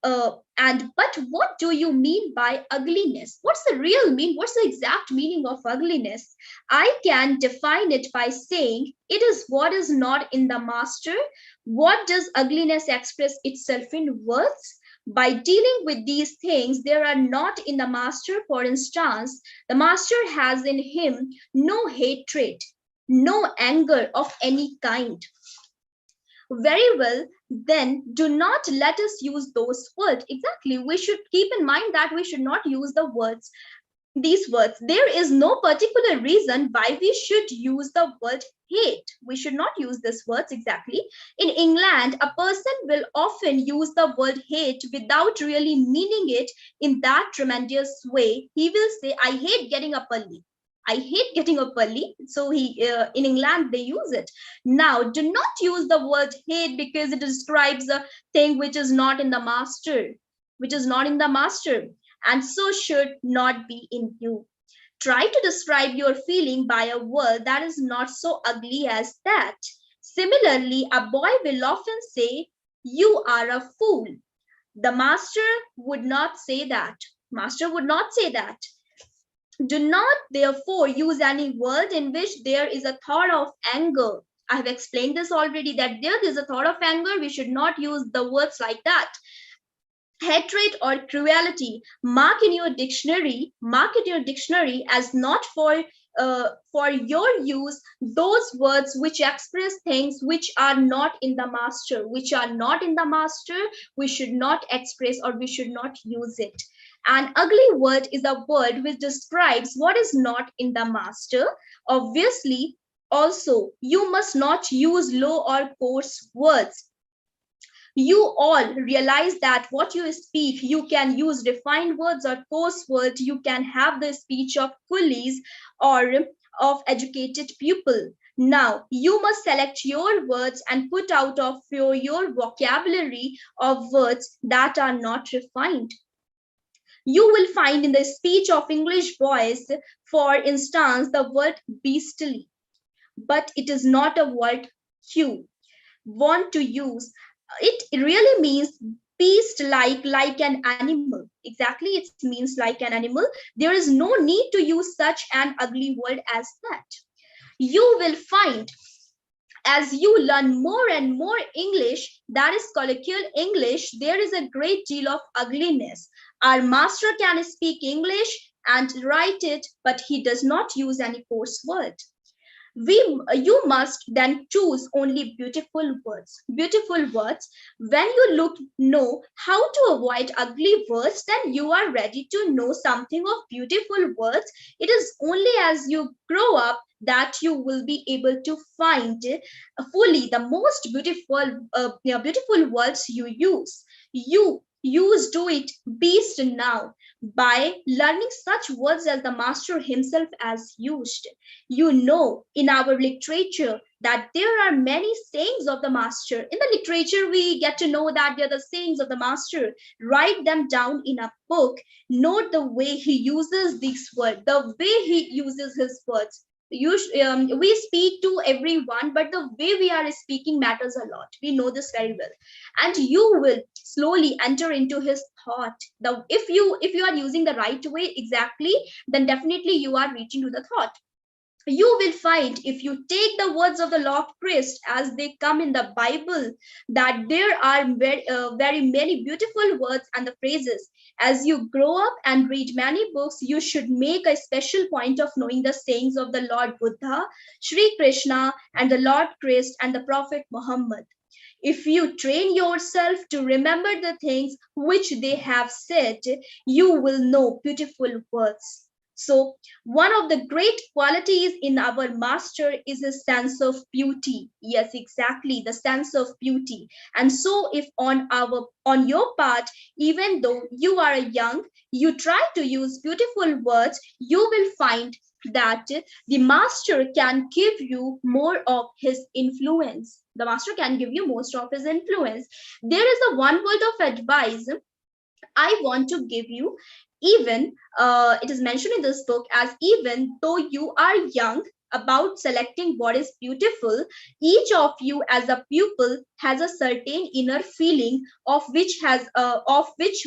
[SPEAKER 4] And but what do you mean by ugliness? What's the real mean? What's the exact meaning of ugliness? I can define it by saying it is what is not in the master. What does ugliness express itself in words? By dealing with these things, there are not in the master. For instance, the master has in him no hatred, no anger of any kind. Very well, then do not let us use those words. Exactly, we should keep in mind that we should not use the words, these words. There is no particular reason why we should use the word hate. We should not use these words. Exactly. In England, a person will often use the word hate without really meaning it in that tremendous way. He will say, I hate getting up early. I hate getting up early. So in England, they use it. Now, do not use the word hate, because it describes a thing which is not in the master, which is not in the master, and so should not be in you. Try to describe your feeling by a word that is not so ugly as that. Similarly, a boy will often say, you are a fool. The master would not say that. Master would not say that. Do not, therefore, use any word in which there is a thought of anger. I have explained this already, that there is a thought of anger. We should not use the words like that. Hatred or cruelty, mark in your dictionary as not for your use those words which express things which are not in the master. We should not express, or we should not use it. An ugly word is a word which describes what is not in the master. Obviously, also, you must not use low or coarse words. You all realize that what you speak, you can use refined words or coarse words. You can have the speech of coolies or of educated people. Now, you must select your words and put out of your vocabulary of words that are not refined. You will find in the speech of English boys, for instance, the word beastly, but it is not a word you want to use. It really means beast like an animal. Exactly, it means like an animal. There is no need to use such an ugly word as that. You will find, as you learn more and more English, that is colloquial English, there is a great deal of ugliness. Our master can speak English and write it, but he does not use any coarse word. You must then choose only beautiful words. Beautiful words. When you know how to avoid ugly words, then you are ready to know something of beautiful words. It is only as you grow up that you will be able to find fully the most beautiful words you use. Do it best now by learning such words as the master himself has used. You know, in our literature, that there are many sayings of the master. In the literature, we get to know that they are the sayings of the master. Write them down in a book. Note the way he uses these words, the way he uses his words. We speak to everyone, but the way we are speaking matters a lot. We know this very well, and you will slowly enter into his thought. If you are using the right way exactly, then definitely you are reaching to the thought. You will find, if you take the words of the Lord Christ as they come in the Bible, that there are very many beautiful words and the phrases. As you grow up and read many books, you should make a special point of knowing the sayings of the Lord Buddha, Sri Krishna, and the Lord Christ and the Prophet Muhammad. If you train yourself to remember the things which they have said, you will know beautiful words. So one of the great qualities in our master is a sense of beauty. Yes, exactly, the sense of beauty. And so if on your part, even though you are young, you try to use beautiful words, you will find that the master can give you more of his influence. The master can give you most of his influence. There is a one word of advice I want to give you. Even it is mentioned in this book as, even though you are young, about selecting what is beautiful, each of you as a pupil has a certain inner feeling of which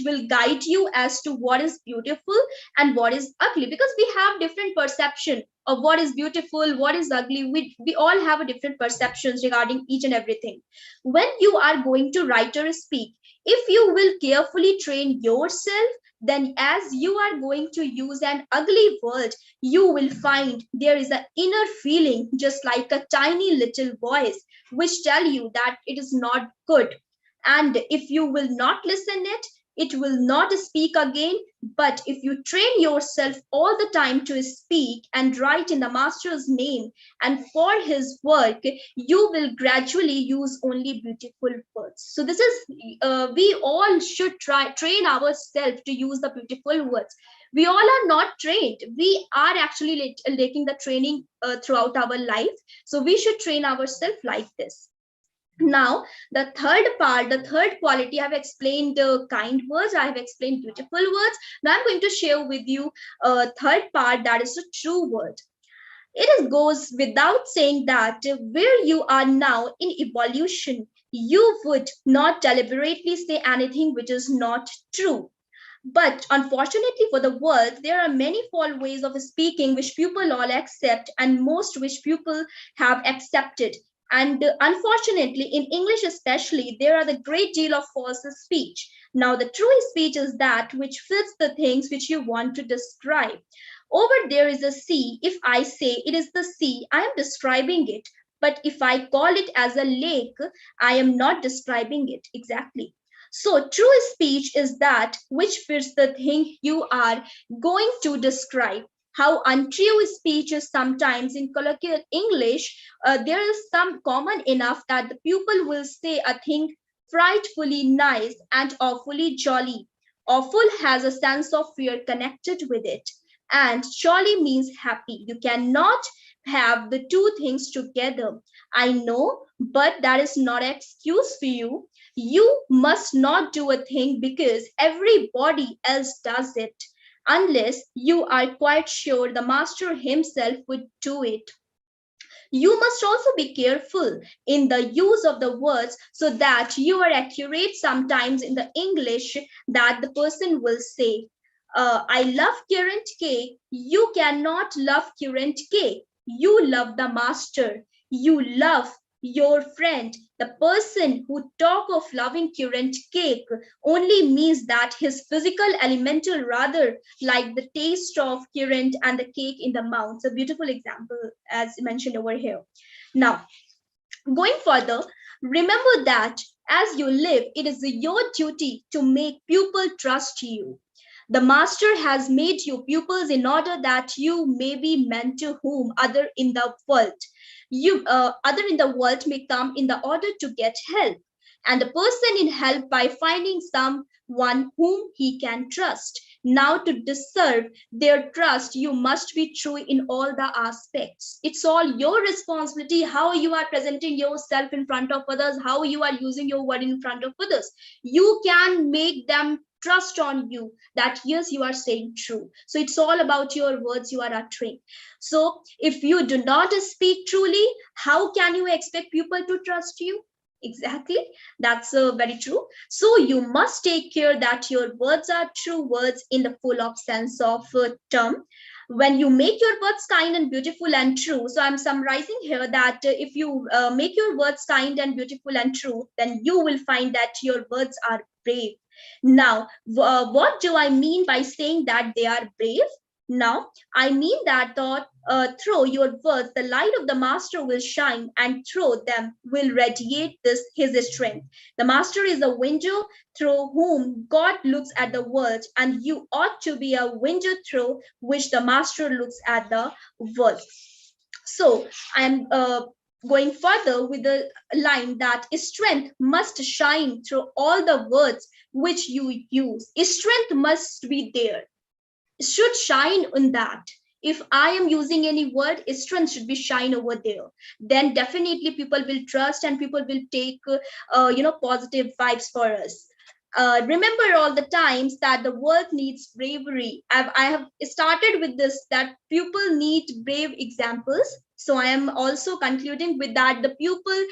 [SPEAKER 4] will guide you as to what is beautiful and what is ugly, because we have different perception of what is beautiful, what is ugly. We all have a different perceptions regarding each and everything. When you are going to write or speak, if you will carefully train yourself, then as you are going to use an ugly word, you will find there is an inner feeling, just like a tiny little voice, which tell you that it is not good. And if you will not listen it will not speak again. But if you train yourself all the time to speak and write in the master's name and for his work, you will gradually use only beautiful words. So this is, we all should train ourselves to use the beautiful words. We all are not trained. We are actually lacking the training throughout our life. So we should train ourselves like this. Now, the third quality, I have explained kind words, I have explained beautiful words. Now I'm going to share with you a third part, that is a true word. Goes without saying that where you are now in evolution, you would not deliberately say anything which is not true. But unfortunately for the world, there are many false ways of speaking which people all accept, and most which people have accepted. And unfortunately, in English especially, there are the great deal of false speech. Now, the true speech is that which fits the things which you want to describe. Over there is a sea. If I say it is the sea, I am describing it. But if I call it as a lake, I am not describing it exactly. So true speech is that which fits the thing you are going to describe. How untrue speech is sometimes in colloquial English, there is some common enough that the pupil will say a thing frightfully nice and awfully jolly. Awful has a sense of fear connected with it, and jolly means happy. You cannot have the two things together. I know, but that is not an excuse for you. You must not do a thing because everybody else does it, unless you are quite sure the master himself would do it. You must also be careful in the use of the words so that you are accurate sometimes in the English that the person will say. I love current cake. You cannot love current cake. You love the master. You love your friend. The person who talk of loving current cake only means that his physical elemental rather like the taste of current and the cake in the mouth. It's a beautiful example as mentioned over here. Now, going further, remember that as you live, it is your duty to make people trust you. The master has made you pupils in order that you may be meant to whom other in the world. Other in the world may come in the order to get help, and the person in help by finding someone whom he can trust. Now, to deserve their trust, you must be true in all the aspects. It's all your responsibility how you are presenting yourself in front of others, how you are using your word in front of others. You can make them trust on you that yes, you are saying true. So it's all about your words you are uttering. So if you do not speak truly, how can you expect people to trust you? Exactly, that's very true. So you must take care that your words are true words in the full of sense of term. When you make your words kind and beautiful and true, so I'm summarizing here that if you make your words kind and beautiful and true, then you will find that your words are brave. Now, what do I mean by saying that they are brave? Now, I mean that through your words, the light of the master will shine, and through them will radiate his strength. The master is a window through whom God looks at the world, and you ought to be a window through which the master looks at the world. So I'm going further with the line that strength must shine through all the words which you use. Strength must be there. It should shine on that. If I am using any word, strength should be shine over there. Then definitely people will trust and people will take positive vibes for us. Remember all the times that the world needs bravery. I have started with this that people need brave examples. So I am also concluding with that the pupil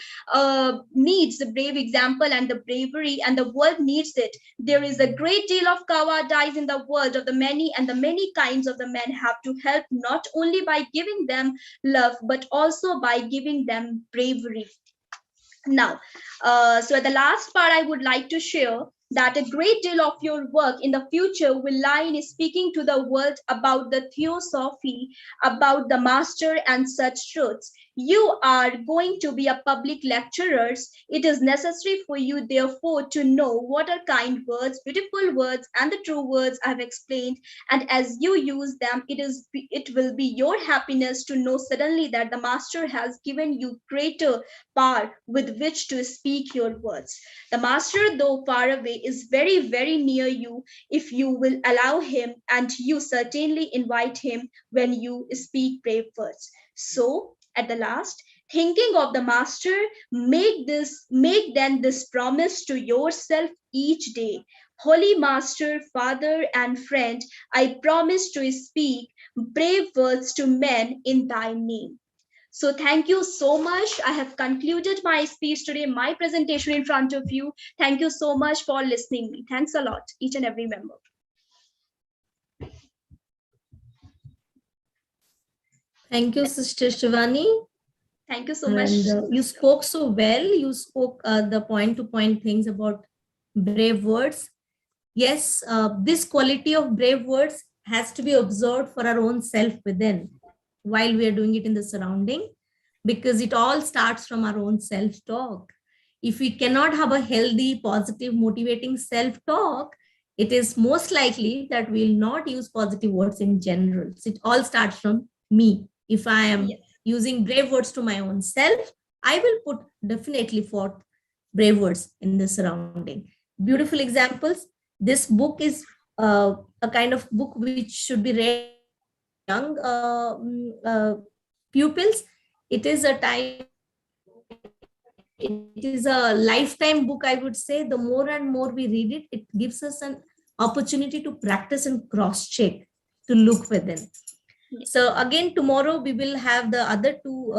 [SPEAKER 4] needs the brave example and the bravery, and the world needs it. There is a great deal of cowardice in the world of the many, and the many kinds of the men have to help not only by giving them love, but also by giving them bravery. Now, so at the last part, I would like to share that a great deal of your work in the future will lie in speaking to the world about the theosophy, about the master and such truths. You are going to be a public lecturers. It is necessary for you, therefore, to know what are kind words, beautiful words, and the true words I have explained. And as you use them, it will be your happiness to know suddenly that the master has given you greater power with which to speak your words. The master, though far away, is very, very near you if you will allow him, and you certainly invite him when you speak brave words. So, at the last, thinking of the master, make then this promise to yourself each day. Holy Master, Father, and Friend, I promise to speak brave words to men in thy name. So thank you so much. I have concluded my speech today, my presentation in front of you. Thank you so much for listening me. Thanks a lot, each and every member.
[SPEAKER 1] Thank you, Sister Shivani.
[SPEAKER 4] Thank you so much.
[SPEAKER 1] And you spoke so well. You spoke the point-to-point things about brave words. Yes, this quality of brave words has to be observed for our own self within while we are doing it in the surrounding, because it all starts from our own self-talk. If we cannot have a healthy, positive, motivating self-talk, it is most likely that we'll not use positive words in general. So it all starts from me. If I am using brave words to my own self, I will put definitely forth brave words in the surrounding. Beautiful examples. This book is a kind of book which should be read young pupils. It is a lifetime book, I would say. The more and more we read it, it gives us an opportunity to practice and cross-check, to look within. So again, tomorrow we will have the other two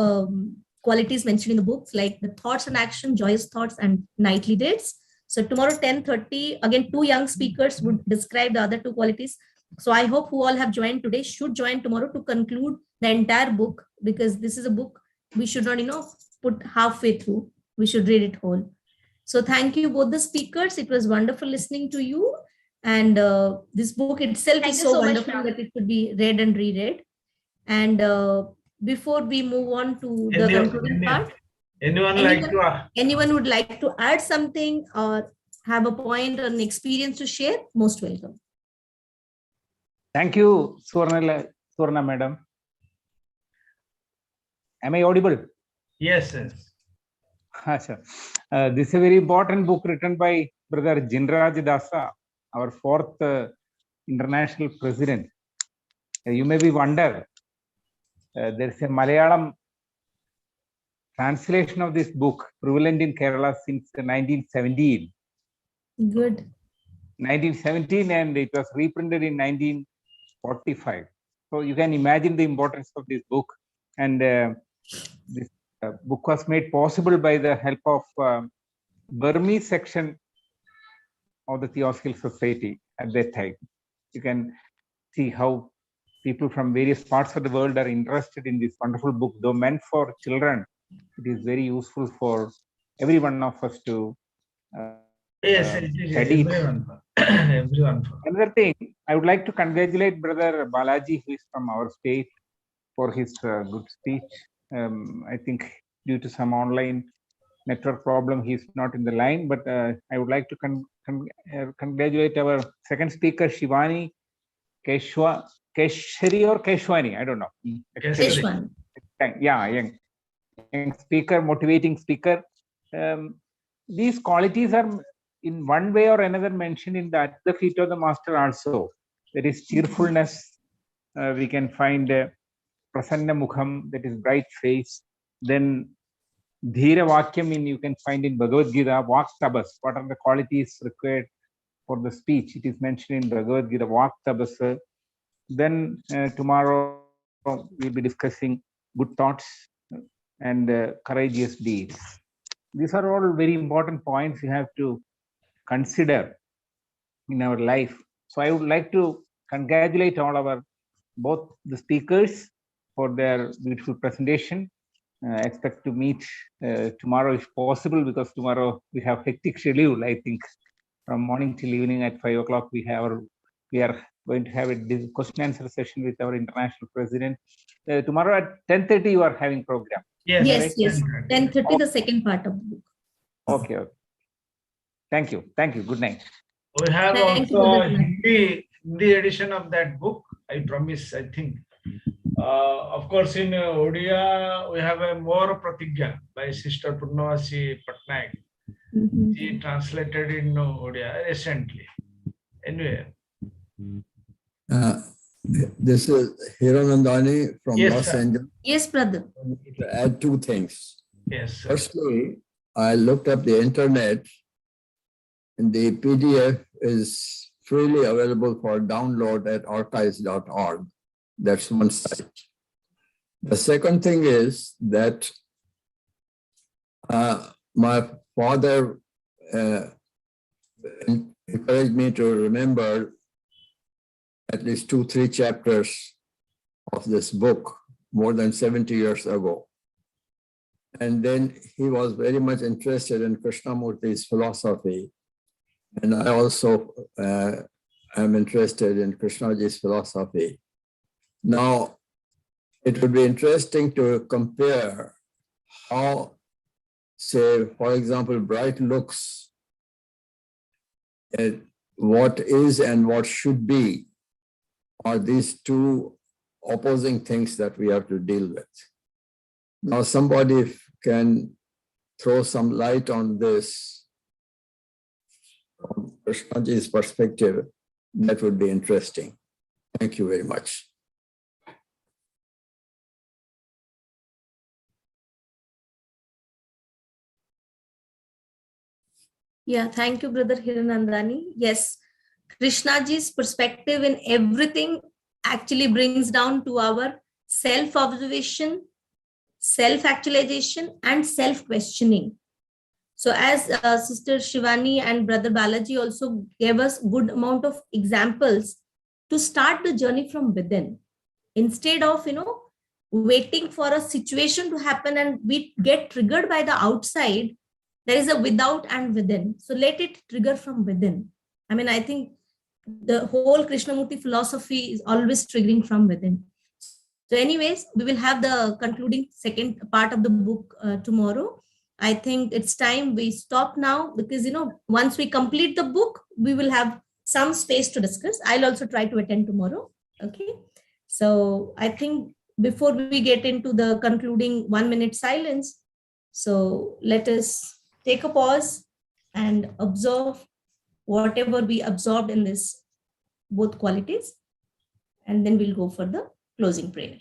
[SPEAKER 1] qualities mentioned in the books, like the thoughts and action, joyous thoughts and nightly deeds. So tomorrow 10:30, again, two young speakers would describe the other two qualities. So I hope who all have joined today should join tomorrow to conclude the entire book, because this is a book we should not, put halfway through. We should read it whole. So thank you both the speakers. It was wonderful listening to you. And this book itself
[SPEAKER 4] Thank
[SPEAKER 1] is
[SPEAKER 4] you
[SPEAKER 1] so
[SPEAKER 4] so much,
[SPEAKER 1] wonderful
[SPEAKER 4] ma'am.
[SPEAKER 1] that it should be read and reread. And before we move on to the concluding part, anyone would like to add something or have a point or an experience to share, most welcome.
[SPEAKER 5] Thank you, Suvarna madam. Am I audible?
[SPEAKER 3] Yes.
[SPEAKER 5] This is a very important book written by Brother Jinraj Dasa, our fourth international president. You may be wonder, there is a Malayalam translation of this book prevalent in Kerala since 1917.
[SPEAKER 1] Good.
[SPEAKER 5] 1917, and it was reprinted in 1945. So you can imagine the importance of this book. And this book was made possible by the help of Burmese section of the Theosophical Society at that time. You can see how people from various parts of the world are interested in this wonderful book. Though meant for children, it is very useful for every one of us to study.
[SPEAKER 3] Everyone.
[SPEAKER 5] Another thing, I would like to congratulate Brother Balaji, who is from our state, for his good speech. I think due to some online network problem, he is not in the line, but I would like to congratulate our second speaker, Shivani Kesari or Keshwani, I don't know.
[SPEAKER 1] Keshwani.
[SPEAKER 5] Yeah, young speaker, motivating speaker. These qualities are in one way or another mentioned in the At the Feet of the Master also. There is cheerfulness. We can find Prasanna Mukham, that is bright face. Then Dhira Vakyam you can find in Bhagavad Gita, Vak Tabas. What are the qualities required for the speech? It is mentioned in Bhagavad Gita, Vak Tabas. Then tomorrow we'll be discussing good thoughts and courageous deeds. These are all very important points you have to consider in our life. So I would like to congratulate all both the speakers for their beautiful presentation. Expect to meet tomorrow if possible, because tomorrow we have hectic schedule. I think from morning till evening at 5 o'clock we are going to have a question answer session with our international president. Tomorrow at 10:30 you are having program.
[SPEAKER 1] Yes. 10:30, the second part of the book.
[SPEAKER 5] Okay. Thank you. Good night.
[SPEAKER 3] We have
[SPEAKER 1] Thank you,
[SPEAKER 3] also
[SPEAKER 1] Brother.
[SPEAKER 3] Hindi edition of that book. I promise. I think. Of course, in Odia we have a more Pratigya by Sister Purnavasi Patnaik. She translated in Odia recently. Anyway.
[SPEAKER 6] This is Hiranandani from Los Angeles.
[SPEAKER 1] Yes, brother.
[SPEAKER 6] To add two things.
[SPEAKER 3] Yes. Sir.
[SPEAKER 6] Firstly, I looked up the internet, and the PDF is freely available for download at archives.org. That's one site. The second thing is that my father encouraged me to remember at least 2-3 chapters of this book more than 70 years ago. And then he was very much interested in Krishnamurti's philosophy. And I also am interested in Krishnaji's philosophy. Now, it would be interesting to compare how, say, for example, bright looks, what is and what should be, are these two opposing things that we have to deal with. Now, somebody can throw some light on this from Krishnaji's perspective, that would be interesting. Thank you very much.
[SPEAKER 1] Yeah, thank you, Brother Hiranandani. Yes, Krishnaji's perspective in everything actually brings down to our self-observation, self-actualization, and self-questioning. So as Sister Shivani and Brother Balaji also gave us good amount of examples to start the journey from within, instead of, waiting for a situation to happen and we get triggered by the outside. There is a without and within. So let it trigger from within. I mean, I think the whole Krishnamurti philosophy is always triggering from within. So anyways, we will have the concluding second part of the book tomorrow. I think it's time we stop now, because, once we complete the book, we will have some space to discuss. I'll also try to attend tomorrow. Okay. So I think before we get into the concluding 1 minute silence, so let us take a pause and observe whatever we absorbed in this both qualities, and then we'll go for the closing prayer.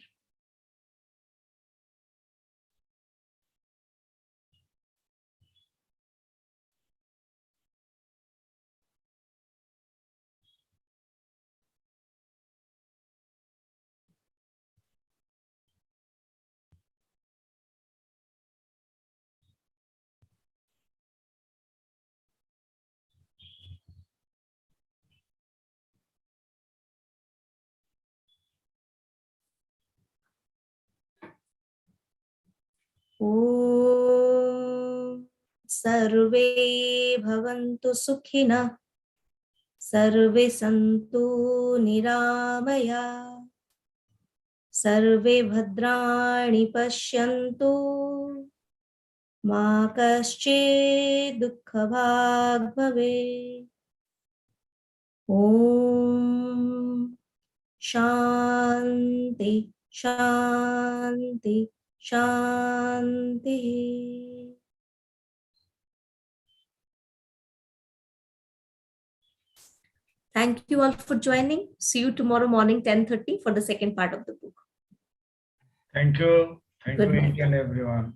[SPEAKER 1] Om Sarve Bhavantu Sukhina, Sarve Santu Niramaya, Sarve Bhadrani Pashyantu, Ma Kaschid Dukha Bhag Bhave. Om Shanti Shanti Shanti. Thank you all for joining. See you tomorrow morning, 10:30 for the second part of the book.
[SPEAKER 3] Thank you. Thank
[SPEAKER 1] Good
[SPEAKER 3] you
[SPEAKER 1] night.
[SPEAKER 3] each and everyone.